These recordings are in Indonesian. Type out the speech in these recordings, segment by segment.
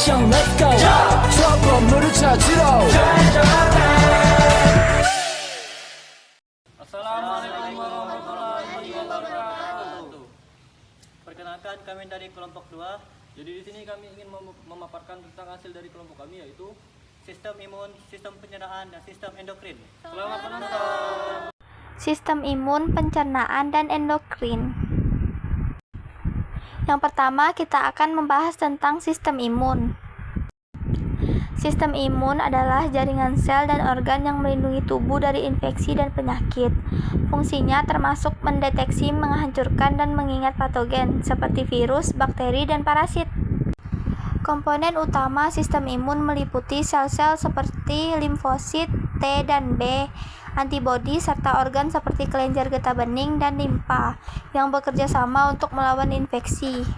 action, let's go. 저 건물을 찾으러. Assalamualaikum warahmatullahi wabarakatuh. Perkenalkan, kami dari kelompok 2. Jadi di sini kami ingin memaparkan tentang hasil dari kelompok kami, yaitu sistem imun, sistem pencernaan, dan sistem endokrin. Selamat menonton. Sistem imun, pencernaan, dan endokrin. Yang pertama, kita akan membahas tentang sistem imun. Sistem imun adalah jaringan sel dan organ yang melindungi tubuh dari infeksi dan penyakit. Fungsinya termasuk mendeteksi, menghancurkan, dan mengingat patogen seperti virus, bakteri, dan parasit. Komponen utama sistem imun meliputi sel-sel seperti limfosit T dan B, antibodi, serta organ seperti kelenjar getah bening dan limpa yang bekerja sama untuk melawan infeksi.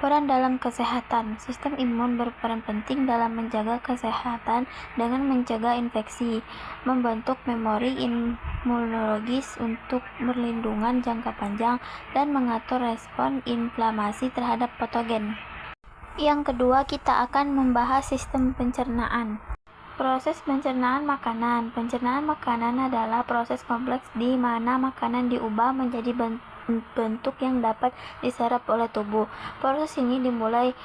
Peran dalam kesehatan. Sistem imun berperan penting dalam menjaga kesehatan dengan mencegah infeksi, membentuk memori imunologis untuk perlindungan jangka panjang, dan mengatur respon inflamasi terhadap patogen. Yang kedua, kita akan membahas sistem pencernaan. Proses pencernaan makanan. Pencernaan makanan adalah proses kompleks di mana makanan diubah menjadi bentuk yang dapat diserap oleh tubuh. Proses ini dimulai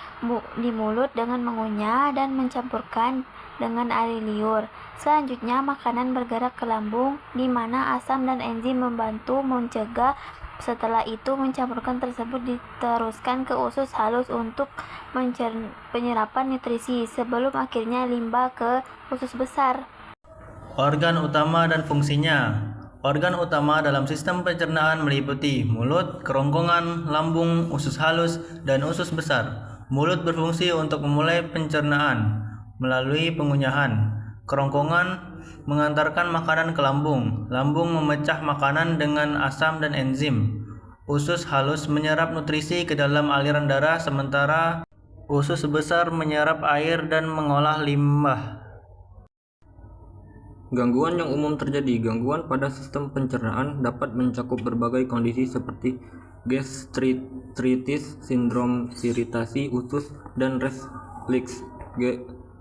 di mulut dengan mengunyah dan mencampurkan dengan air liur. Selanjutnya, makanan bergerak ke lambung, di mana asam dan enzim membantu mencegah. Setelah itu, mencampurkan tersebut diteruskan ke usus halus untuk penyerapan nutrisi, sebelum akhirnya limbah ke usus besar. Organ utama dan fungsinya. Organ utama dalam sistem pencernaan meliputi mulut, kerongkongan, lambung, usus halus, dan usus besar. Mulut berfungsi untuk memulai pencernaan melalui pengunyahan. Kerongkongan mengantarkan makanan ke lambung. Lambung memecah makanan dengan asam dan enzim. Usus halus menyerap nutrisi ke dalam aliran darah, sementara usus besar menyerap air dan mengolah limbah. Gangguan yang umum terjadi. Gangguan pada sistem pencernaan dapat mencakup berbagai kondisi seperti gastritis, sindrom iritasi usus, dan reflux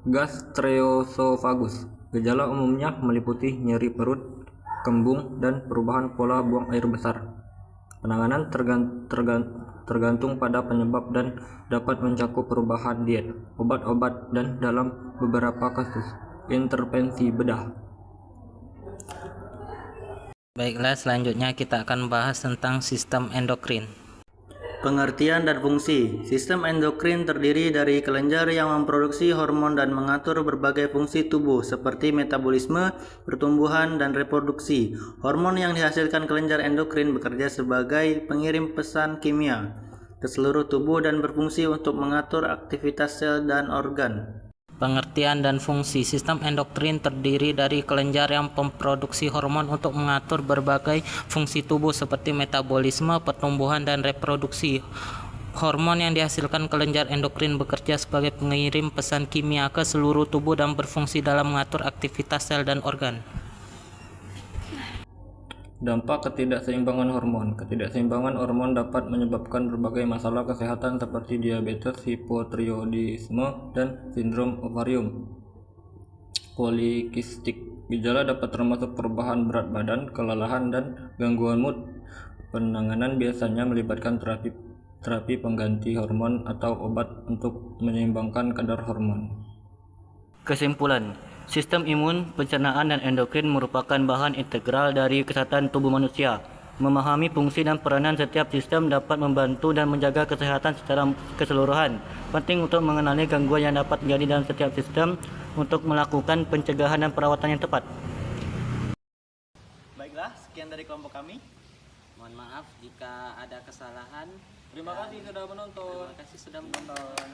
gastroesofagus. Gejala umumnya meliputi nyeri perut, kembung, dan perubahan pola buang air besar. Penanganan tergantung pada penyebab dan dapat mencakup perubahan diet, obat-obat, dan dalam beberapa kasus, intervensi bedah. Baiklah, selanjutnya kita akan bahas tentang sistem endokrin. Pengertian dan fungsi. Sistem endokrin terdiri dari kelenjar yang memproduksi hormon dan mengatur berbagai fungsi tubuh seperti metabolisme, pertumbuhan, dan reproduksi. Hormon yang dihasilkan kelenjar endokrin bekerja sebagai pengirim pesan kimia ke seluruh tubuh dan berfungsi untuk mengatur aktivitas sel dan organ. Pengertian dan fungsi. Sistem endokrin terdiri dari kelenjar yang memproduksi hormon untuk mengatur berbagai fungsi tubuh seperti metabolisme, pertumbuhan, dan reproduksi. Hormon yang dihasilkan kelenjar endokrin bekerja sebagai pengirim pesan kimia ke seluruh tubuh dan berfungsi dalam mengatur aktivitas sel dan organ. Dampak ketidakseimbangan hormon. Ketidakseimbangan hormon dapat menyebabkan berbagai masalah kesehatan seperti diabetes, hipotiroidisme, dan sindrom ovarium polikistik. Gejala dapat termasuk perubahan berat badan, kelelahan, dan gangguan mood. Penanganan biasanya melibatkan terapi pengganti hormon atau obat untuk menyeimbangkan kadar hormon. Kesimpulan, sistem imun, pencernaan, dan endokrin merupakan bahan integral dari kesehatan tubuh manusia. Memahami fungsi dan peranan setiap sistem dapat membantu dan menjaga kesehatan secara keseluruhan. Penting untuk mengenali gangguan yang dapat terjadi dalam setiap sistem untuk melakukan pencegahan dan perawatan yang tepat. Baiklah, sekian dari kelompok kami. Mohon maaf jika ada kesalahan. Terima kasih sudah menonton. Terima kasih sudah menonton.